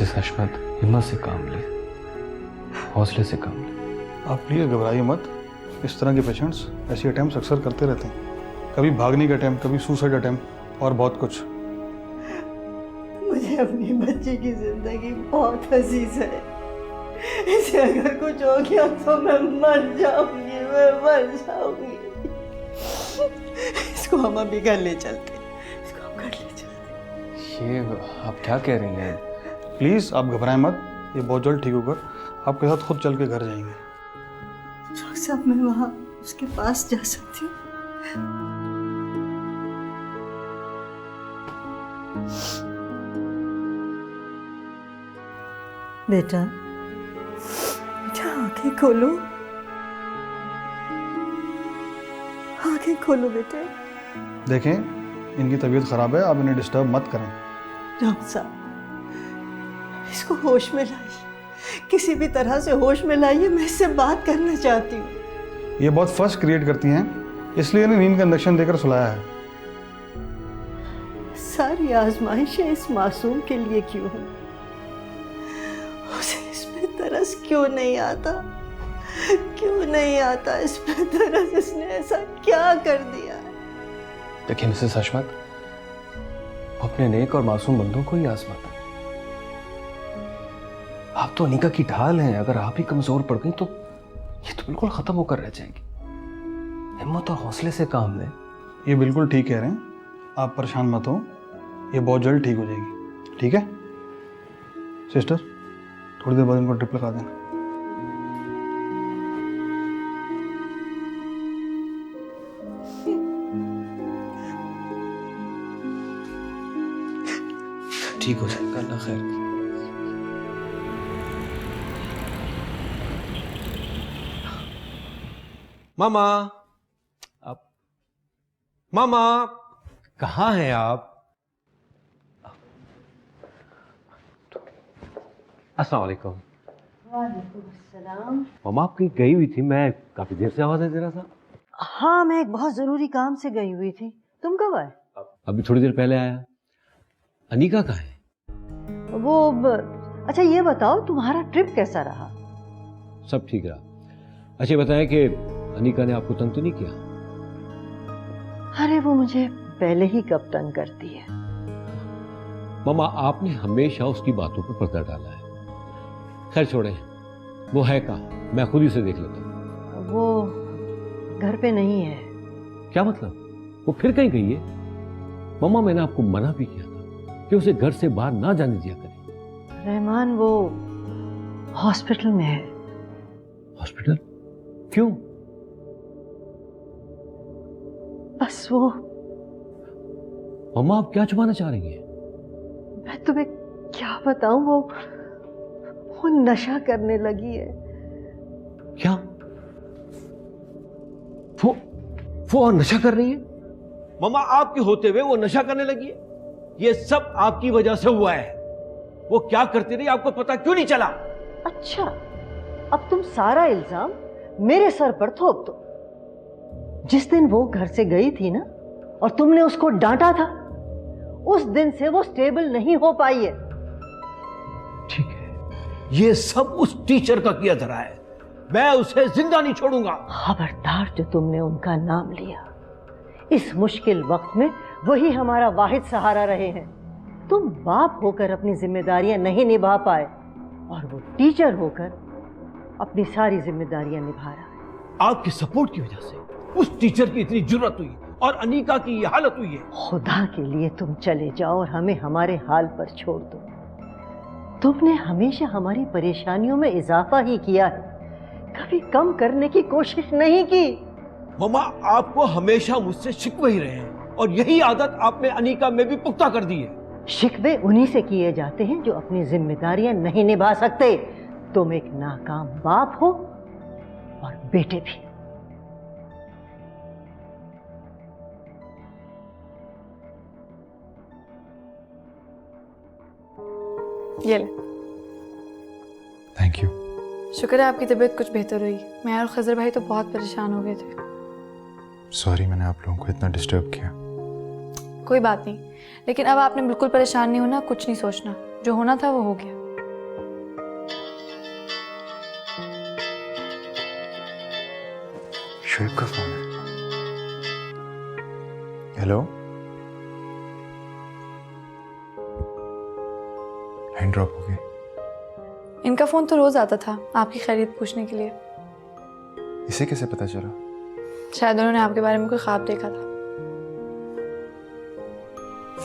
Mrs हशमत, हिम्मत से काम ले, हौसले से काम ले। आप प्लीज़ घबराइए मत। इस तरह के पेशेंट्स ऐसे अटैम्प्ट अक्सर करते रहते हैं, कभी भागने का अटैम्प्ट, कभी सुसाइड अटैम्प्ट और बहुत कुछ। मुझे अपनी बच्ची की जिंदगी बहुत अजीज है। इसे अगर कुछ हो गया तो मैं मर जाऊंगी, मैं मर जाऊंगी। इसको हम अभी घर ले चलते, इसको हम घर ले चलते। ये आप क्या कह रही हैं? प्लीज़ आप घबराएं मत, ये बहुत जल्द ठीक होकर आपके साथ खुद चल के घर जाएंगे। डॉक्टर साहब, मैं वहाँ उसके पास जा सकती हूँ? बेटा, आंखें खोलो, आंखें खोलो बेटे। देखें, इनकी तबीयत ख़राब है, आप इन्हें डिस्टर्ब मत करें। डॉक्टर साहब, इसको होश में लाइए, किसी भी तरह से होश में लाइए, मैं इससे बात करना चाहती हूँ। ये बहुत फर्स्ट क्रिएट करती हैं, इसलिए इन्हें नींद का इंजेक्शन देकर सुलाया है। सारी आजमाइशें इस मासूम के लिए क्यों हैं? उसे इसमें तरस क्यों नहीं आता? क्यों नहीं आता इसमें तरस? इसने ऐसा क्या कर दिया है? देखिए मिसेस हशमत, वो अपने नेक और मासूम बंदों को ही आजमाता है। आप तो अनीका की ढाल हैं, अगर आप ही कमजोर पड़ गई तो ये तो बिल्कुल खत्म होकर रह जाएगी। हिम्मत और हौसले से काम लें। ये बिल्कुल ठीक कह रहे हैं, आप परेशान मत हो, ये बहुत जल्द ठीक हो जाएगी। ठीक है सिस्टर, थोड़ी देर बाद इनको ड्रिप लगा देना। ठीक हो जाएगा, अल्लाह खैर। मामा, आप मामा कहाँ हैं आप? अस्सलाम वालेकुम। वालेकुम अस्सलाम। मामा आप कहीं गई हुई थी, मैं काफी देर से आवाज़ दे रहा था। हाँ, मैं एक बहुत जरूरी काम से गई हुई थी। तुम कब आए? अभी थोड़ी देर पहले आया। अनीका कहाँ है? अच्छा ये बताओ, तुम्हारा ट्रिप कैसा रहा? सब ठीक रहा। अच्छा बताएं कि अनीका ने आपको तंग तो नहीं किया? अरे वो मुझे पहले ही कब तंग करती है। मामा आपने हमेशा उसकी बातों पर पर्दा डाला है। खैर छोड़े, वो है कहाँ, मैं खुद ही उसे देख लेता हूँ। वो घर पे नहीं है। क्या मतलब? वो फिर कहीं गई है? मामा मैंने आपको मना भी किया था कि उसे घर से बाहर ना जाने दिया करें। रहमान वो हॉस्पिटल में है। हॉस्पिटल? क्यों? बस वो। मामा आप क्या छुपाना चाह रही हैं? मैं तुम्हें क्या बताऊं, वो नशा करने लगी है। क्या? वो नशा कर रही है? मामा आपके होते हुए वो नशा करने लगी है? ये सब आपकी वजह से हुआ है। वो क्या करती रही आपको पता क्यों नहीं चला? अच्छा, अब तुम सारा इल्जाम मेरे सर पर थोप दो। जिस दिन वो घर से गई थी ना, और तुमने उसको डांटा था, उस दिन से वो स्टेबल नहीं हो पाई है। ठीक है, ये सब उस टीचर का किया धरा है। मैं उसे जिंदा नहीं छोड़ूंगा। खबरदार, जो तुमने उनका नाम लिया, इस मुश्किल वक्त में वही हमारा वाहिद सहारा रहे हैं। तुम बाप होकर अपनी जिम्मेदारियां नहीं निभा पाए, और वो टीचर होकर अपनी सारी जिम्मेदारियां निभा रहा है। आपकी सपोर्ट की वजह से उस टीचर की इतनी जुर्रत हुई और अनीका की ये हालत हुई है। खुदा के लिए तुम चले जाओ और हमें हमारे हाल पर छोड़ दो। तुमने हमेशा हमारी परेशानियों में इजाफा ही किया है, कभी कम करने की कोशिश नहीं की। मामा आपको हमेशा मुझसे शिकवे ही रहे हैं, और यही आदत आपने अनीका में भी पुख्ता कर दी है। शिकवे उन्हीं से किए जाते हैं जो अपनी जिम्मेदारियां नहीं निभा सकते। तुम एक नाकाम बाप हो, और बेटे भी। ये ले। Thank you. शुक्र है आपकी तबीयत कुछ बेहतर हुई। मैं और खजर भाई तो बहुत परेशान हो गए थे। सॉरी मैंने आप लोगों को इतना डिस्टर्ब किया। कोई बात नहीं, लेकिन अब आपने बिल्कुल परेशान नहीं होना, कुछ नहीं सोचना। जो होना था वो हो गया। शुएब का फोन है। हेलो, हैंड ड्रॉप हो गई। इनका फ़ोन तो रोज़ आता था आपकी खैरियत पूछने के लिए। इसे कैसे पता चला? शायद उन्होंने आपके बारे में कोई ख्वाब देखा था।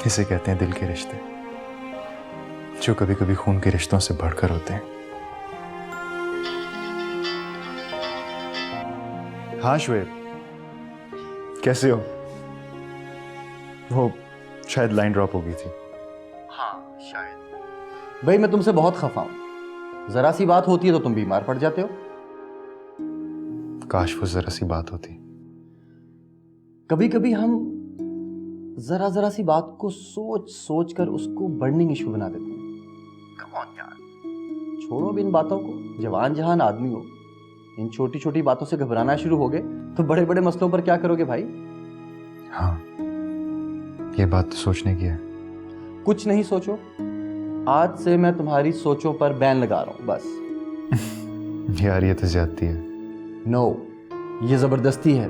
इसे कहते हैं दिल के रिश्ते, जो कभी कभी खून के रिश्तों से बढ़कर होते हैं। हाँ शुएब, कैसे हो? वो शायद लाइन ड्रॉप हो गई थी। हाँ शायद। भाई मैं तुमसे बहुत खफा हूं, जरा सी बात होती है तो तुम बीमार पड़ जाते हो। काश वो जरा सी बात होती। कभी कभी हम जरा जरा सी बात को सोच सोच कर उसको बर्निंग इशू बना देते हैं। कम ऑन यार, छोड़ो अब इन बातों को। जवान जहान आदमी हो, इन छोटी छोटी बातों से घबराना शुरू हो गए तो बड़े बड़े मसलों पर क्या करोगे भाई? हाँ, ये बात तो सोचने की है। कुछ नहीं सोचो, आज से मैं तुम्हारी सोचों पर बैन लगा रहा हूं बस। यार ये तो ज्यादती है। नो, ये जबरदस्ती है।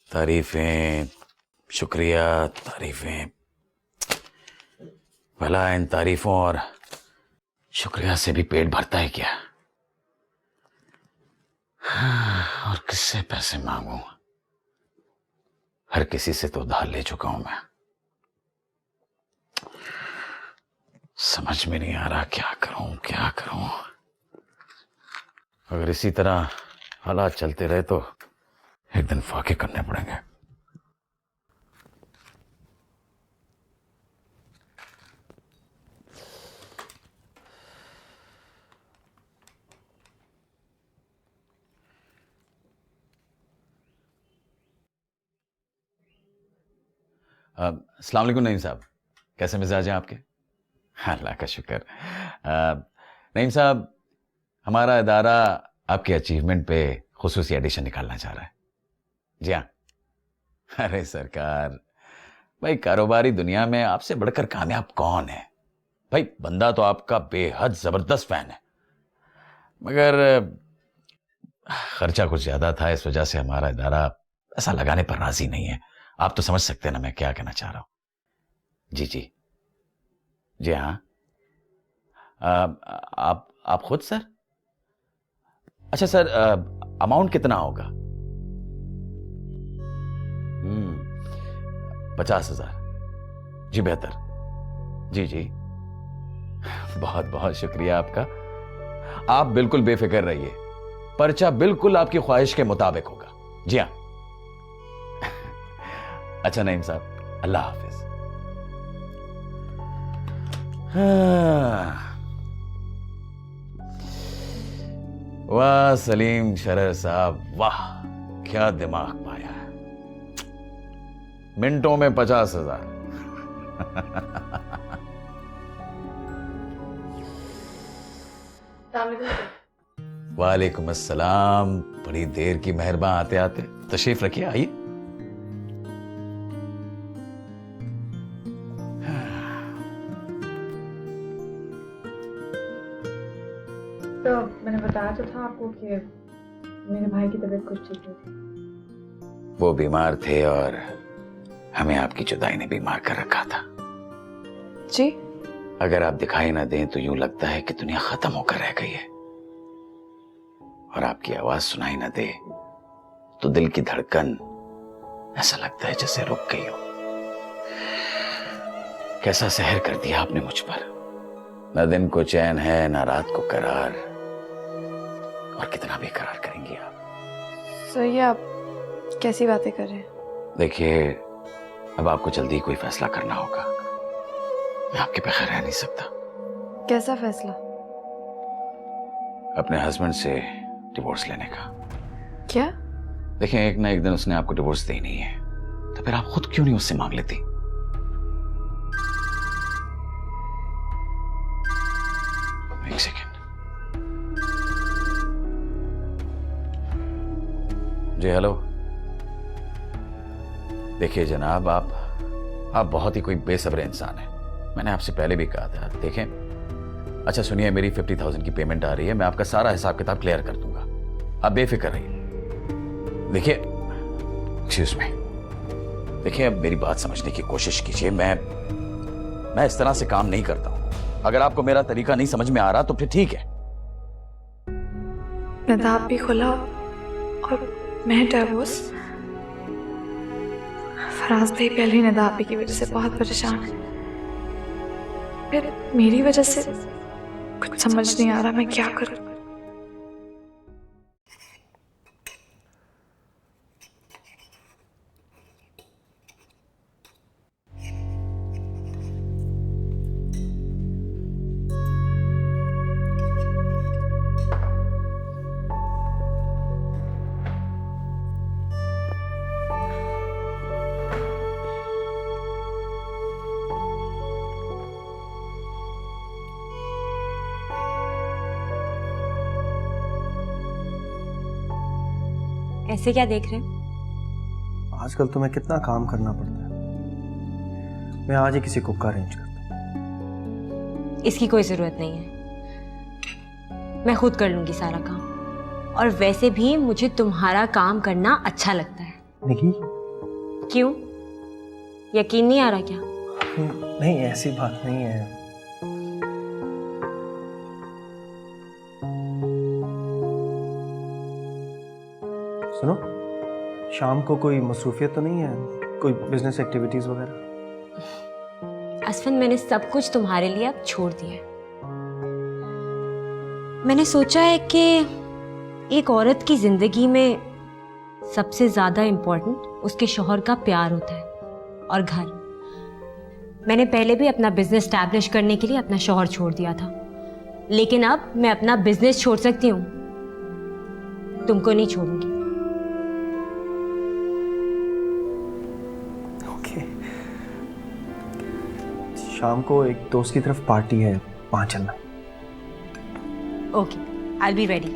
तारीफें, शुक्रिया, तारीफें। भला इन तारीफों और शुक्रिया से भी पेट भरता है क्या? और किससे पैसे मांगूं? हर किसी से तो उधार ले चुका हूं मैं। समझ में नहीं आ रहा क्या करूं क्या करूं। अगर इसी तरह हालात चलते रहे तो एक दिन फाके करने पड़ेंगे। अस्सलाम वालेकुम नईम साहब, कैसे मिजाज हैं आपके? अल्लाह का शुक्र। नईम साहब, हमारा इदारा आपके अचीवमेंट पे खुसूसी एडिशन निकालना चाह रहा है। जी हाँ। अरे सरकार, भाई कारोबारी दुनिया में आपसे बढ़कर कामयाब कौन है? भाई बंदा तो आपका बेहद जबरदस्त फैन है, मगर खर्चा कुछ ज्यादा था, इस वजह से हमारा इदारा ऐसा लगाने पर राजी नहीं है। आप तो समझ सकते हैं ना मैं क्या कहना चाह रहा हूं। जी जी जी हाँ। आप खुद सर? अच्छा सर, अमाउंट कितना होगा? 50,000। जी बेहतर। जी जी, बहुत बहुत शुक्रिया आपका। आप बिल्कुल बेफिक्र रहिए, पर्चा बिल्कुल आपकी ख्वाहिश के मुताबिक होगा। जी हाँ। अच्छा नईम साहब, अल्लाह हाफिज। वाह सलीम शरर साहब, वाह क्या दिमाग पाया है। मिनटों में 50,000। वालेकुम अस्सलाम। बड़ी देर की मेहरबान आते आते। तशरीफ रखिए, आइए। तो मैंने बताया तो था आपको कि मेरे भाई की तबीयत कुछ ठीक नहीं थी। वो बीमार थे और हमें आपकी जुदाई ने बीमार कर रखा था। जी? अगर आप दिखाई ना दें तो यूं लगता है कि दुनिया खत्म होकर रह गई है, और आपकी आवाज सुनाई ना दे तो दिल की धड़कन ऐसा लगता है जैसे रुक गई हो। कैसा सहर कर दिया आपने मुझ पर। न दिन को चैन है, न रात को करार, और कितना बेकरार करेंगी आप। सो ये आप कैसी बातें कर रहे हैं? देखिए, अब आपको जल्दी कोई फैसला करना होगा। मैं आपके बगैर रह नहीं सकता। कैसा फैसला? अपने हस्बैंड से डिवोर्स लेने का। क्या? देखें, एक ना एक दिन उसने आपको डिवोर्स देनी है, तो फिर आप खुद क्यों नहीं उससे मांग लेती? एक सेकेंड। जी हेलो। देखिए जनाब, आप बहुत ही कोई बेसब्र इंसान हैं। मैंने आपसे पहले भी कहा था, देखें। अच्छा सुनिए, मेरी 50,000 की पेमेंट आ रही है, मैं आपका सारा हिसाब किताब क्लियर कर दूंगा, आप बेफिक्र रहिए। देखिए, एक्सक्यूज मी, देखिए अब मेरी बात समझने की कोशिश कीजिए। मैं इस तरह से काम नहीं करता हूं। अगर आपको मेरा तरीका नहीं समझ में आ रहा तो फिर ठीक है। नदाब भी खुला और मैं डिवोर्स। फराज भाई पहले नदाब की वजह से बहुत परेशान है, फिर मेरी वजह से कुछ समझ नहीं आ रहा मैं क्या करूं। ऐसे क्या देख रहे हैं? आजकल तुम्हें कितना काम करना पड़ता है। मैं आज ही किसी कुक का अरेंज करता हूँ। इसकी कोई जरूरत नहीं है, मैं खुद कर लूंगी सारा काम। और वैसे भी मुझे तुम्हारा काम करना अच्छा लगता है। निकी, क्यों, यकीन नहीं आ रहा क्या? नहीं ऐसी बात नहीं है। सुनो, शाम को कोई मसरूफियत तो नहीं है, कोई बिजनेस एक्टिविटीज वगैरह? असफन, मैंने सब कुछ तुम्हारे लिए अब छोड़ दिया है। मैंने सोचा है कि एक औरत की जिंदगी में सबसे ज्यादा इम्पोर्टेंट उसके शौहर का प्यार होता है और घर। मैंने पहले भी अपना बिजनेस स्टैब्लिश करने के लिए अपना शौहर छोड़ दिया था, लेकिन अब मैं अपना बिजनेस छोड़ सकती हूँ, तुमको नहीं छोड़ूंगी। शाम को एक दोस्त की तरफ पार्टी है, वहां चलना। Okay, I will be ready.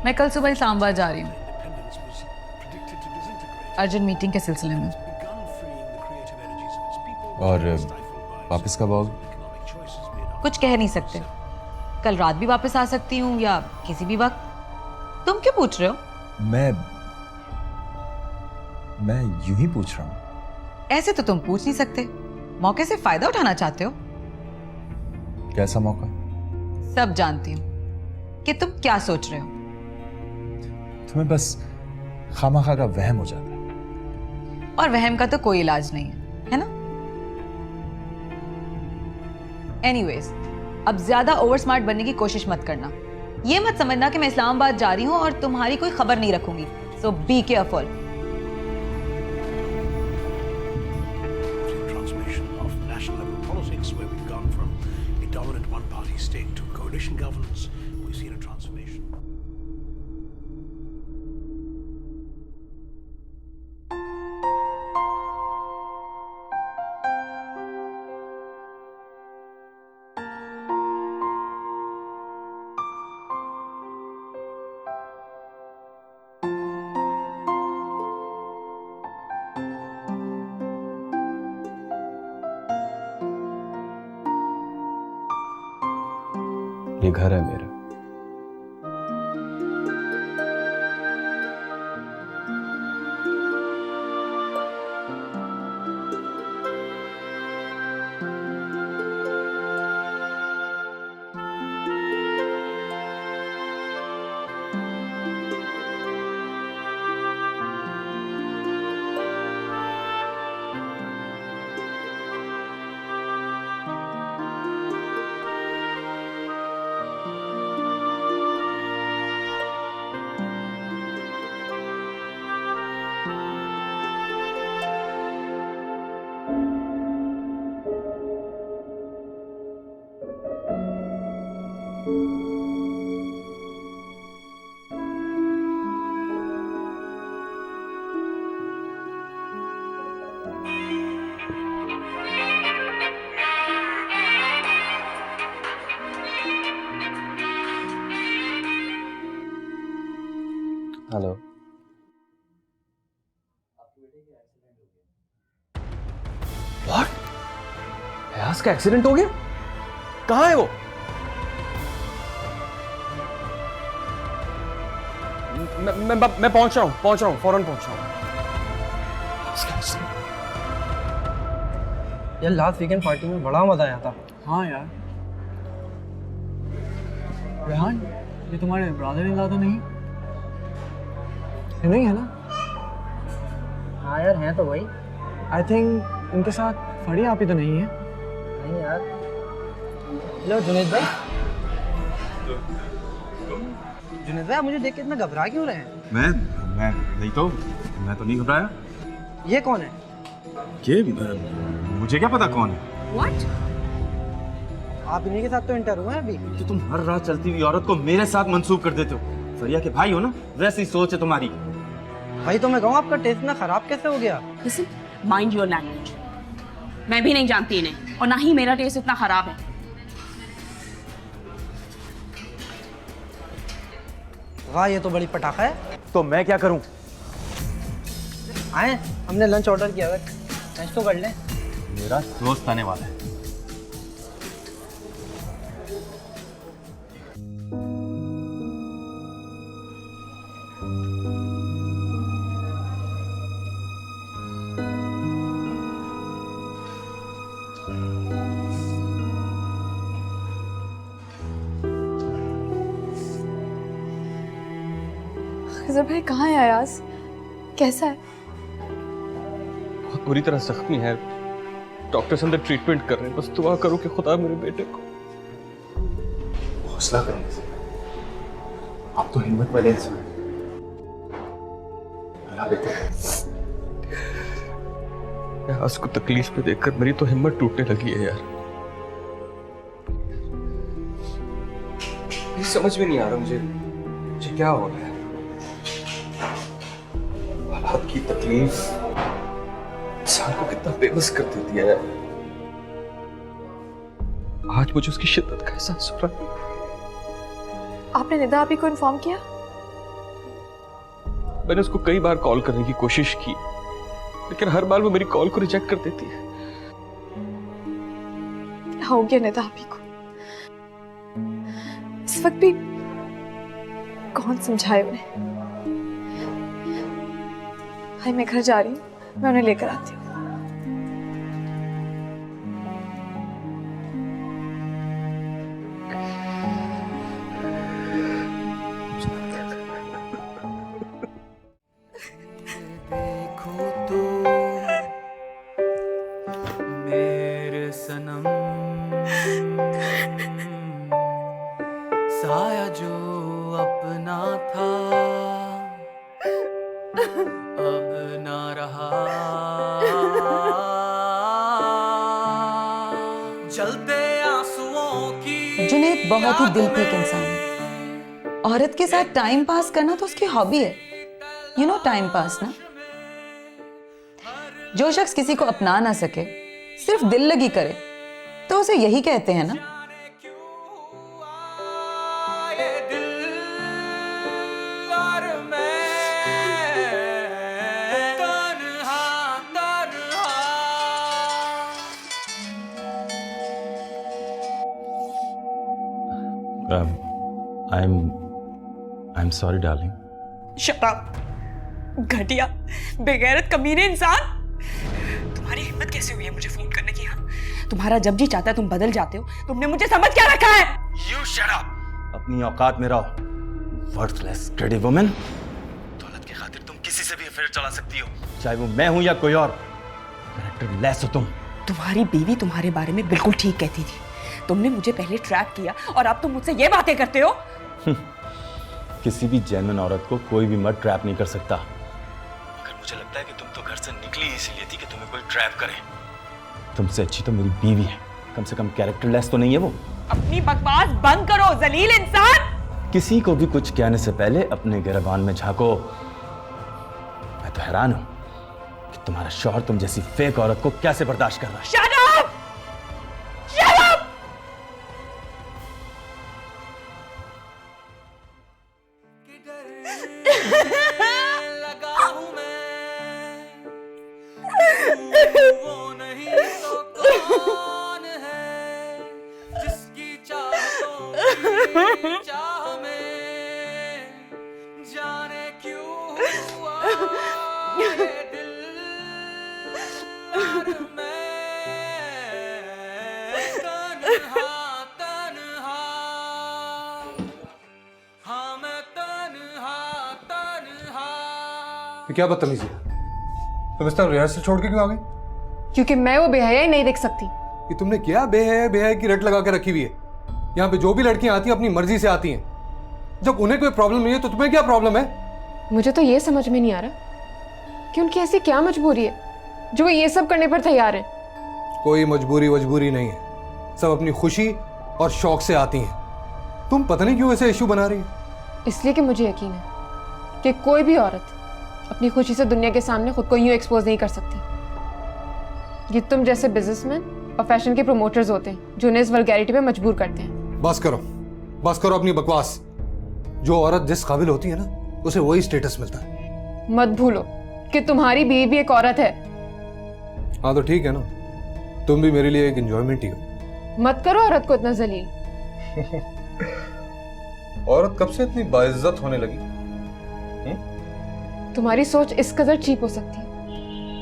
मैं कल सुबह इस्लामाबाद जा रही हूँ, अर्जेंट मीटिंग के सिलसिले में। और वापस कब आओगे? कुछ कह नहीं सकते, कल रात भी वापस आ सकती हूँ या किसी भी वक्त। तुम क्यों पूछ रहे हो? मैं यूं ही पूछ रहा हूँ। ऐसे तो तुम पूछ नहीं सकते, मौके से फायदा उठाना चाहते हो। कैसा मौका? सब जानती हूँ कि तुम क्या सोच रहे हो। तुम्हें बस खामखा का वहम हो जाता है। और वहम का तो कोई इलाज नहीं है ना? एनीवेज, अब ज्यादा ओवर स्मार्ट बनने की कोशिश मत करना। ये मत समझना कि मैं इस्लामाबाद जा रही हूँ और तुम्हारी कोई खबर नहीं रखूंगी। सो बी केयरफुल। ये घर है मेरा। हेलो। व्हाट? अयाज का एक्सीडेंट हो गया? कहाँ है वो? मैं पहुंच रहा हूँ, फौरन पहुंच रहा हूँ। यार लास्ट वीकेंड पार्टी में बड़ा मजा आया था। हाँ यार। रेहान, ये तुम्हारे ब्रदर इन लॉ तो नहीं? ये नहीं है ना? हाँ यार हैं तो भाई। आई थिंक उनके साथ फड़ी आप ही तो नहीं है? नहीं यार। लो जुनेद भाई। जुनेद भाई, आप मुझे देख के इतना घबरा क्यों रहे हैं? मैं तो नहीं घबराया। ये कौन है? ये मुझे क्या पता कौन है? What? आप इन्हीं के साथ तो इंटर हुए हैं अभी। कि तुम हर रात चलती हुई औरत को मेरे साथ मंसूब कर देते हो। फरिया के भाई हो ना, वैसी सोच है तुम्हारी। भाई तो मैं कहूँ आपका टेस्ट इतना खराब कैसे हो गया? Listen, mind your language. मैं भी नहीं जानती इन्हें और ना ही मेरा टेस्ट इतना खराब है। वाह, ये तो बड़ी पटाखा है। तो मैं क्या करूं? आए, हमने लंच ऑर्डर किया है, लंच तो कर लें। मेरा दोस्त आने वाला है। खिजर भाई कहाँ है अयाज? कैसा है? बहुत बुरी तरह जख्मी है। डॉक्टर्स अंदर ट्रीटमेंट कर रहे हैं। बस दुआ करो कि खुदा मेरे बेटे को। हौसला करें। आप तो हिम्मत वाले इंसान हैं। मेरा बेटा अयाज को तकलीफ में देखकर मेरी तो हिम्मत टूटने लगी है यार। ये समझ में नहीं आ रहा मुझे क्या हो रहा है। हालात की तकलीफ इंसान को कितना बेबस कर देती है। आज मुझे उसकी शिद्दत का एहसास हो रहा है। आपने निदा आपी को इन्फॉर्म किया? मैंने उसको कई बार कॉल करने की कोशिश की, लेकिन हर बार वो मेरी कॉल को रिजेक्ट कर देती है। क्या हो गया निदा आपी को? इस वक्त भी कौन समझाए उन्हें? भाई मैं घर जा रही हूँ, मैं उन्हें लेकर आती हूँ। देखो तो मेरे सनम, साया जो अपना था अब ना रहा। जलते आंसुओं की। जुनेद बहुत ही दिल फेंक इंसान है। औरत के साथ टाइम पास करना तो उसकी हॉबी है। यू नो टाइम पास ना। जो शख्स किसी को अपना ना सके, सिर्फ दिल लगी करे, तो उसे यही कहते हैं ना। I'm sorry, darling. Shut up, घटिया, बेगैरत, कमीने इंसान। तुम्हारी हिम्मत कैसे हुई है मुझे फोन करने की? हाँ, तुम्हारा जब जी चाहता है तुम बदल जाते हो। तुमने मुझे समझ क्या रखा है? You shut up. अपनी औकात में रहो। Worthless, greedy woman. दौलत की खातिर तुम किसी से भी अफेयर चला सकती हो, चाहे वो मैं हूं या कोई और। कैरेक्टर लेस हो तुम। तुम्हारी बीवी तुम्हारे बारे में बिल्कुल ठीक कहती थी। तुमने मुझे पहले ट्रैप किया और अब तुम मुझसे ये बातें करते हो। किसी भी जेन्युइन औरत को कोई भी मर्द ट्रैप नहीं कर सकता। मगर मुझे लगता है कि तुम तो घर से निकली इसलिए थी कि तुम्हें कोई ट्रैप करे। तुमसे अच्छी तो मेरी बीवी है, कम से कम कैरेक्टर लेस तो नहीं है वो। अपनी बकवास बंद करो जलील इंसान। किसी को भी कुछ कहने से पहले अपने गिरबान में झांको। मैं तो हैरान हूं कि तुम्हारा शौहर तुम जैसी फेक औरत को कैसे बर्दाश्त कर रहा है। Shut up! Shut up! ये क्या बदतमीजी है? तुम इस तरह रिहर्सल छोड़ के क्यों आ गई? क्योंकि मैं वो बेहयाई नहीं देख सकती। ये तुमने क्या बेहया की रट लगा के रखी हुई है? यहाँ पे जो भी लड़कियां आती हैं अपनी मर्जी से आती हैं। जब उन्हें कोई प्रॉब्लम नहीं है तो तुम्हें क्या प्रॉब्लम है? मुझे तो ये समझ में नहीं आ रहा कि उनकी ऐसी क्या मजबूरी है जो वो ये सब करने पर तैयार हैं। कोई मजबूरी नहीं है, सब अपनी खुशी और शौक से आती हैं। तुम पता नहीं क्यों ऐसे इशू बना रही है। इसलिए कि मुझे यकीन है कि कोई भी औरत अपनी खुशी से दुनिया के सामने खुद को यूं एक्सपोज नहीं कर सकती। ये तुम जैसे बिजनेसमैन और फैशन के प्रमोटर्स होते हैं जो उन्हें इस वल्गैरिटी पे मजबूर करते हैं। बस करो अपनी बकवास। जो औरत जिस काबिल होती है ना, उसे वही स्टेटस मिलता है। मत भूलो कि तुम्हारी बीवी भी एक औरत है। हाँ तो ठीक है ना, तुम भी मेरे लिए एक एंजॉयमेंट ही हो। मत करो औरत को इतना जलील। औरत कब से इतनी बाइज्जत होने लगी? तुम्हारी सोच इस कदर चीप हो सकती है,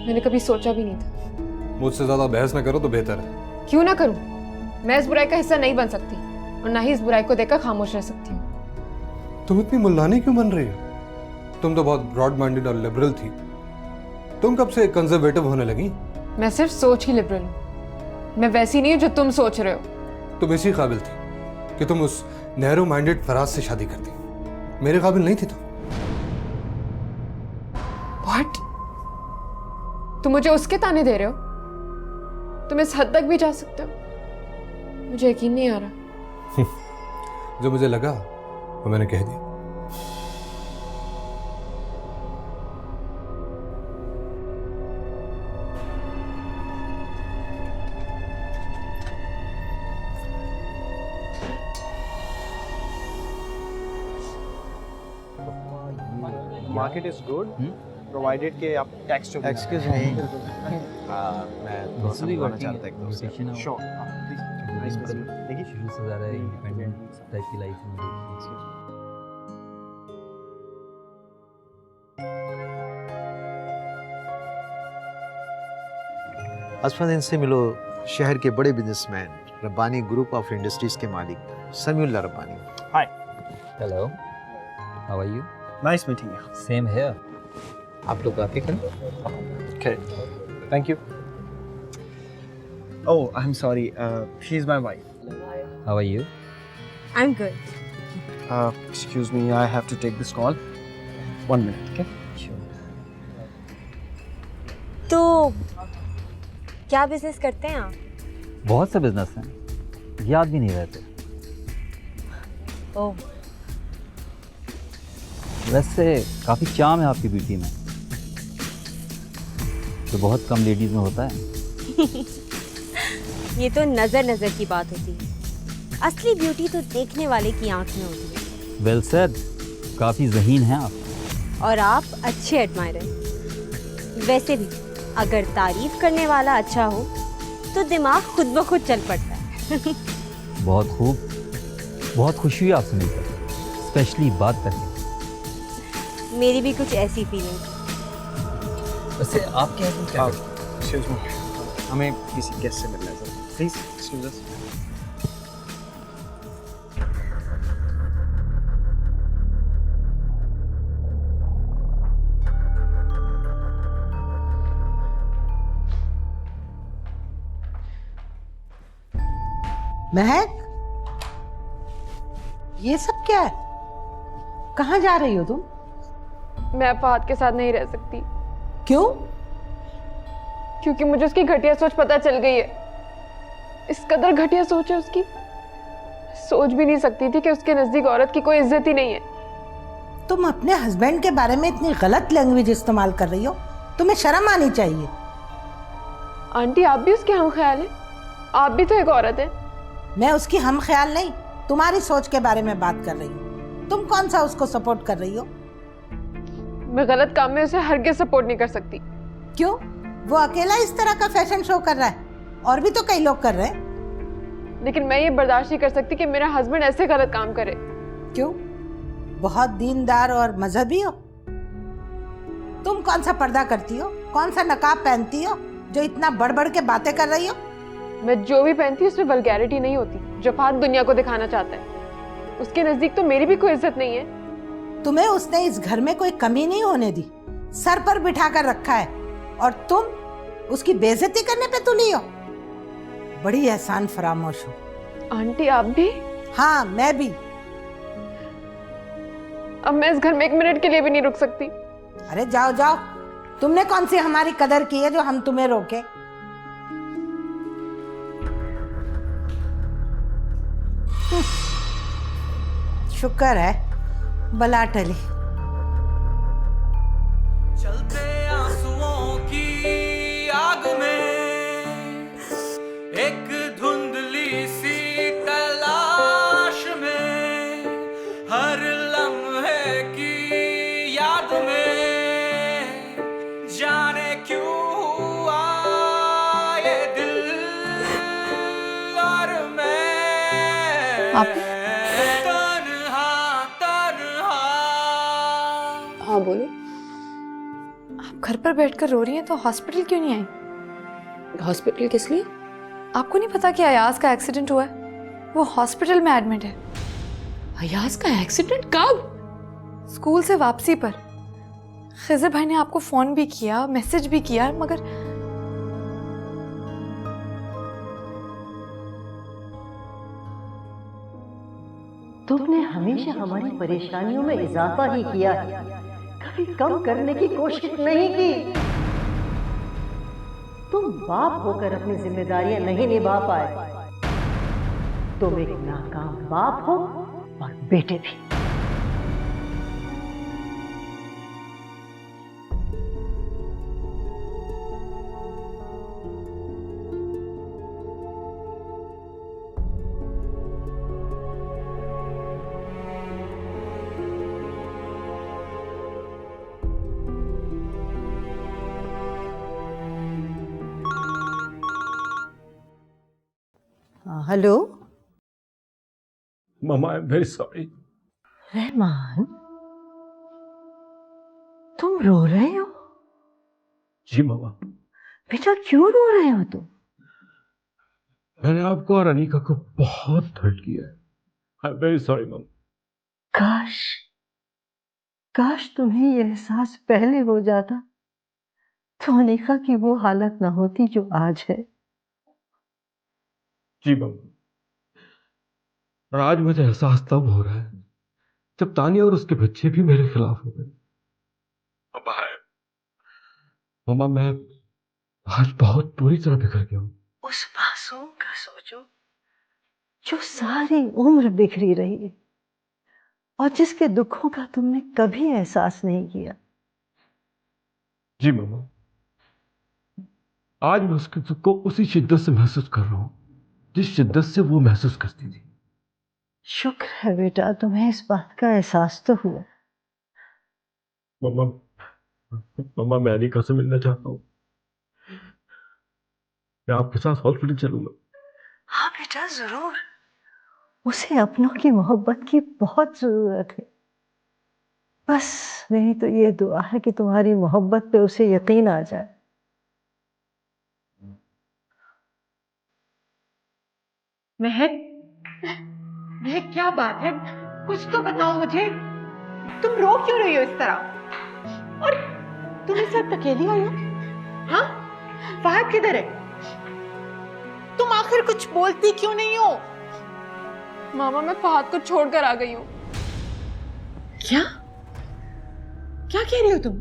मैंने कभी सोचा भी नहीं था। मुझसे ज्यादा बहस ना करो तो बेहतर है। क्यों ना करूं? मैं इस बुराई का हिस्सा नहीं बन सकती और ना ही इस बुराई को देखकर खामोश रह सकती हूँ। तुम इतनी मुल्लानी क्यों बन रही हो? तुम तो बहुत ब्रॉड माइंडेड और लिबरल थी। तुम कब से कंजर्वेटिव होने लगी? मैं सिर्फ सोच ही लिबरल हूँ, मैं वैसी नहीं हूँ जो तुम सोच रहे हो। तुम इसी काबिल थी कि तुम उस नैरो माइंडेड फराज से शादी करती। मेरे काबिल नहीं थी तुम। What? तुम मुझे उसके ताने दे रहे हो? तुम इस हद तक भी जा सकते हो? मुझे यकीन नहीं आ रहा। जो मुझे लगा वो मैंने कह दिया। मार्केट इज गुड प्रोवाइडेड कि आप टैक्स जो एक्सक्यूज मी, मैं दूसरी समझाना चाहता एक दोस्त लोकेशन श्योर प्लीज नाइस देखिए शुरू से ज़्यादा इंडिपेंडेंट टाइप की लाइफ में असफन इनसे मिलो, शहर के बड़े businessman Rabbani group of industries के मालिक Samiullah Rabbani. Hi hello, how are you? Nice meeting you. Same here. आप लोग आके करें। Okay thank you. Oh I am sorry, she is my wife. How are you? I am good. Excuse me, I have to take this call. 1 minute. Okay तो क्या business करते हैं आप? बहुत से बिजनेस हैं, याद भी नहीं रहते। ओह, वैसे काफ़ी चार्म है आपकी ब्यूटी में, जो बहुत कम लेडीज़ में होता है। ये तो नजर की बात होती है। असली ब्यूटी तो देखने वाले की आंख में होती है। वेल सेड, काफ़ी ज़हीन हैं आप। और आप अच्छे एडमायरर। वैसे भी अगर तारीफ करने वाला अच्छा हो तो दिमाग खुद ब खुद चल पड़ता है। बहुत खूब, बहुत खुशी हुई आपसे मिलकर, स्पेशली बात करके। मेरी भी कुछ ऐसी फीलिंग। वैसे आपके हस्बैंड क्या करते हैं? एक्सक्यूज मी, हमें किसी गेस्ट से मिलना है सर, प्लीज एक्सक्यूज अस। महक, ये सब क्या है? कहाँ जा रही हो तुम? मैं अब फहद के साथ नहीं रह सकती। क्यों? क्योंकि मुझे उसकी घटिया सोच पता चल गई है। इस कदर घटिया सोच है उसकी, सोच भी नहीं सकती थी कि उसके नजदीक औरत की कोई इज्जत ही नहीं है। तुम अपने हस्बैंड के बारे में इतनी गलत लैंग्वेज इस्तेमाल कर रही हो, तुम्हें शर्म आनी चाहिए। आंटी, आप भी उसके हम ख्याल हैं, आप भी तो एक औरत है। मैं उसकी हम ख्याल नहीं, तुम्हारी सोच के बारे में बात कर रही हूँ। तुम कौन सा उसको सपोर्ट कर रही हो? मैं गलत काम में उसे हरगिज़ सपोर्ट नहीं कर सकती। क्यों? वो अकेला इस तरह का फैशन शो कर रहा है, और भी तो कई लोग कर रहे हैं। लेकिन मैं ये बर्दाश्त नहीं कर सकती कि मेरा हस्बैंड ऐसे गलत काम करे। क्यों? बहुत दीनदार और मजहबी हो? तुम कौन सा पर्दा करती हो, कौन सा नकाब पहनती हो जो इतना बढ़ बढ़ के बातें कर रही हो? मैं जो भी पहनती हूँ उसमें वल्गैरिटी नहीं होती जो फहद दुनिया को दिखाना चाहता है। उसके नजदीक तो मेरी भी कोई इज्जत नहीं है। तुम्हें उसने इस घर में कोई कमी नहीं होने दी, सर पर बिठा कर रखा है और तुम उसकी बेइज्जती करने पे तुली हो। बड़ी एहसान फरामोश हो। आंटी आप भी? हाँ मैं भी। अब मैं इस घर में 1 मिनट के लिए भी नहीं रुक सकती। अरे जाओ जाओ, तुमने कौन सी हमारी कदर की है जो हम तुम्हें रोके? शुक्र है बला टली। चलते आंसुओं की आग में एक धुंधली सी तलाश में, हर लम्हे की याद में जाने क्यों हुआ ये दिल और मैं आप? हाँ बोलो। आप घर पर बैठकर रो रही हैं तो हॉस्पिटल क्यों नहीं आई? हॉस्पिटल किस लिए? आपको नहीं पता कि अयाज का एक्सीडेंट हुआ है? वो हॉस्पिटल में एडमिट है। अयाज का एक्सीडेंट कब? स्कूल से वापसी पर। खिजर भाई ने आपको फोन भी किया, मैसेज भी किया, मगर तुमने हमेशा हमारी परेशानियों में इजाफा ही किया, कभी कम करने की कोशिश नहीं की। तुम बाप होकर अपनी जिम्मेदारियां नहीं निभा पाए। तुम एक नाकाम बाप हो और बेटे भी। Hello mama, I am very sorry. Rahman, तुम रो रहे हो? जी ममा। बेटा क्यों रो रहे हो तुम? मैंने आपको और अनीका को बहुत हर्ट किया है। I am very sorry mama. काश काश तुम्हें ये एहसास पहले हो जाता तो अनीका की वो हालत ना होती जो आज है। जी मम्मा, और आज मुझे एहसास तब हो रहा है जब तानिया और उसके बच्चे भी मेरे खिलाफ हो गए। मम्मा, मैं आज बहुत बुरी तरह बिखर गया हूँ। उस मासूम का सोचो जो सारी उम्र बिखरी रही है और जिसके दुखों का तुमने कभी एहसास नहीं किया। जी मम्मा, आज मैं उसके दुख को उसी शिद्दत से महसूस कर रहा हूँ जिस शिद्दत से वो महसूस करती थी। शुक्र है बेटा तुम्हें इस बात का एहसास तो हुआ। मम्मा, मैं अनीका से मिलना चाहता हूँ। मैं आपके साथ हॉस्पिटल चलूंगा। हाँ बेटा जरूर। उसे अपनों की मोहब्बत की बहुत जरूरत है। बस मेरी तो ये दुआ है कि तुम्हारी मोहब्बत पे उसे यकीन आ जाए। महक, महक क्या बात है? कुछ तो बताओ मुझे। तुम रो क्यों रही हो इस तरह? और तुम इस वक्त अकेली आई हो? हाँ? फहद किधर है? तुम आखिर कुछ बोलती क्यों नहीं हो? मामा मैं फहद को छोड़कर आ गई हूँ। क्या? क्या कह रही हो तुम?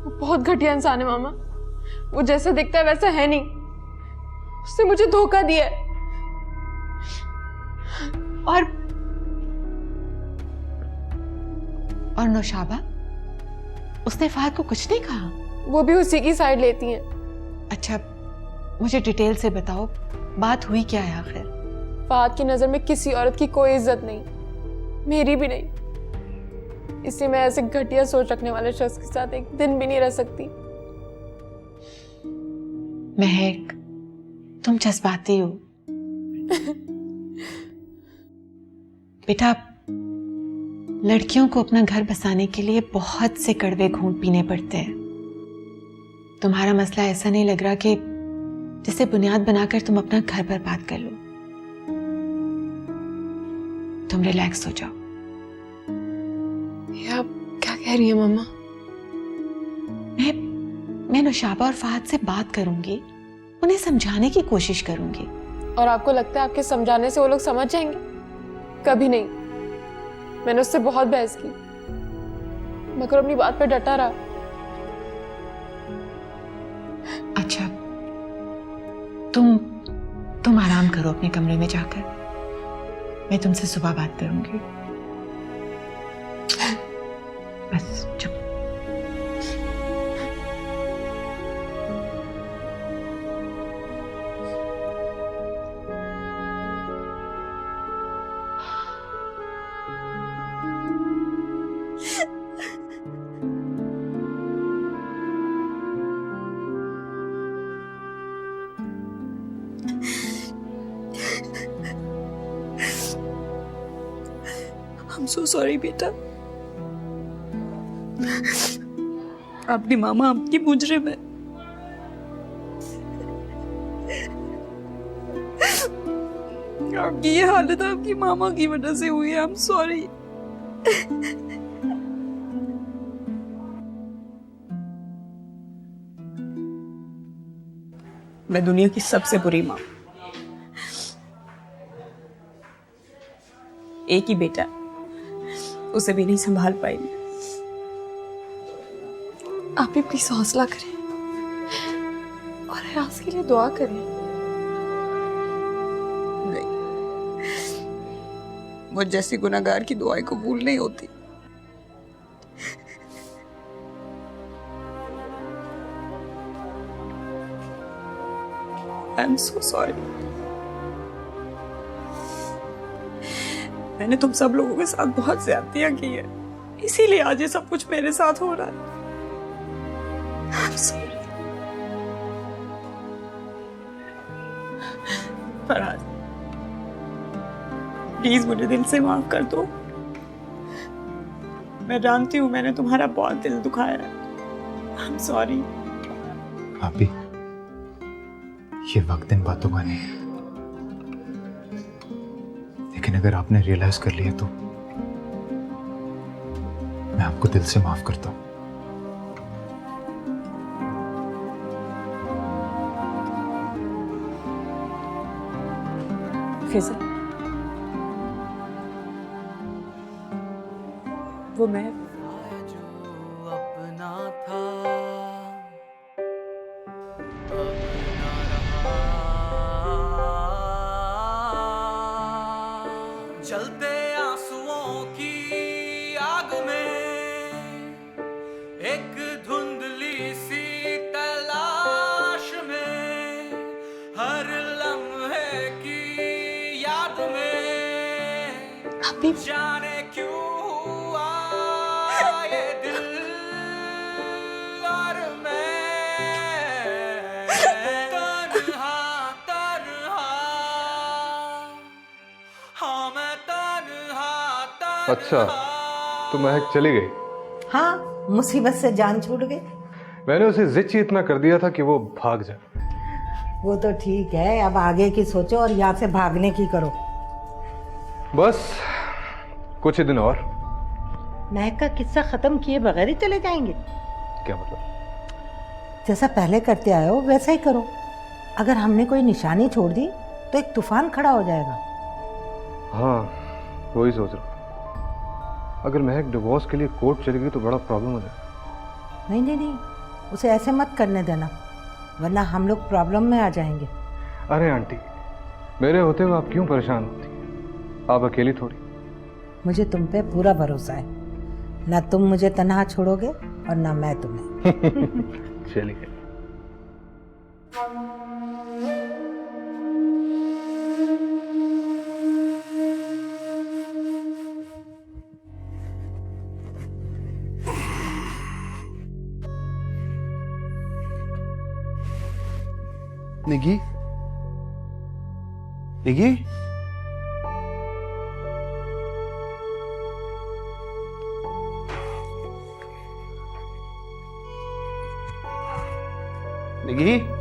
वो बहुत घटिया इंसान है मामा। वो जैसा दिखता है वैसा है नहीं। उसने मुझे धोखा दिया है। और नौशाबा, उसने फहद को कुछ नहीं कहा? वो भी उसी की साइड लेती हैं। अच्छा, मुझे डिटेल से बताओ, बात हुई क्या है आखिर? फहद की नजर में किसी औरत की कोई इज्जत नहीं, मेरी भी नहीं। इसलिए मैं ऐसे घटिया सोच रखने वाले शख्स के साथ एक दिन भी नहीं रह सकती। महक, तुम जज्बाती हो। बेटा, लड़कियों को अपना घर बसाने के लिए बहुत से कड़वे घूंट पीने पड़ते हैं। तुम्हारा मसला ऐसा नहीं लग रहा कि जिसे बुनियाद बनाकर तुम अपना घर बर्बाद कर लो। तुम रिलैक्स हो जाओ। ये आप क्या कह रही हैं मम्मा? मैं नुशाबा और फहद से बात करूंगी, उन्हें समझाने की कोशिश करूंगी। और आपको लगता है आपके समझाने से वो लोग समझ जाएंगे? कभी नहीं। मैंने उससे बहुत बहस की मगर अपनी बात पर डटा रहा। अच्छा, तुम आराम करो अपने कमरे में जाकर। मैं तुमसे सुबह बात करूंगी। बस चुप। I'm so sorry बेटा। आपकी मामा आपकी मुजरिम है। आपकी ये हालत आपकी मामा की वजह से हुई है। I'm sorry। मैं दुनिया की सबसे बुरी माँ। एक ही बेटा, उसे भी नहीं संभाल पाई। आप भी प्लीज हौसला करें और हयास के लिए दुआ करें। नहीं, मुझ जैसी गुनाहगार की दुआएं कबूल नहीं होती। I am so sorry. मैंने तुम सब लोगों के साथ बहुत ज्यादतियां की है, इसीलिए आज ये सब कुछ मेरे साथ हो रहा है। I'm sorry। फराज, प्लीज मुझे दिल से माफ कर दो। मैं जानती हूँ मैंने तुम्हारा बहुत दिल दुखाया है। I'm sorry। भाभी, ये वक्त इन बातों का नहीं है, लेकिन अगर आपने रियलाइज कर लिया तो मैं आपको दिल से माफ करता हूं। फिजल, वो मैं अपना था जलते आंसुओं की आग में एक धुंधली सी तलाश में हर लम्हे की याद में जाने क्यों हुआ ये दिल और मैं तन्हा तन्हा। हाँ मैं तन्हा तन्हा। अच्छा, तो महक चली गई? हाँ, मुसीबत से जान छूट गई। मैंने उसे जिद ही इतना कर दिया था कि वो भाग जाए। वो तो ठीक है, अब आगे की सोचो और यहाँ से भागने की करो। बस कुछ ही दिन और। महक का किस्सा खत्म किए बगैर ही चले जाएंगे? क्या मतलब? जैसा पहले करते आए हो वैसा ही करो। अगर हमने कोई निशानी छोड़ दी तो एक तूफान खड़ा हो जाएगा। हाँ, वही सोच रहा हूँ। अगर महक डिवोर्स के लिए कोर्ट चली गई तो बड़ा प्रॉब्लम हो जाएगा। नहीं नहीं नहीं, उसे ऐसे मत करने देना, वरना हम लोग प्रॉब्लम में आ जाएंगे। अरे आंटी, मेरे होते हुए आप क्यों परेशान होती? आप अकेली थोड़ी। मुझे तुम पे पूरा भरोसा है, ना तुम मुझे तन्हा छोड़ोगे और ना मैं तुम्हें। चलिए। निगी, निगी, निगी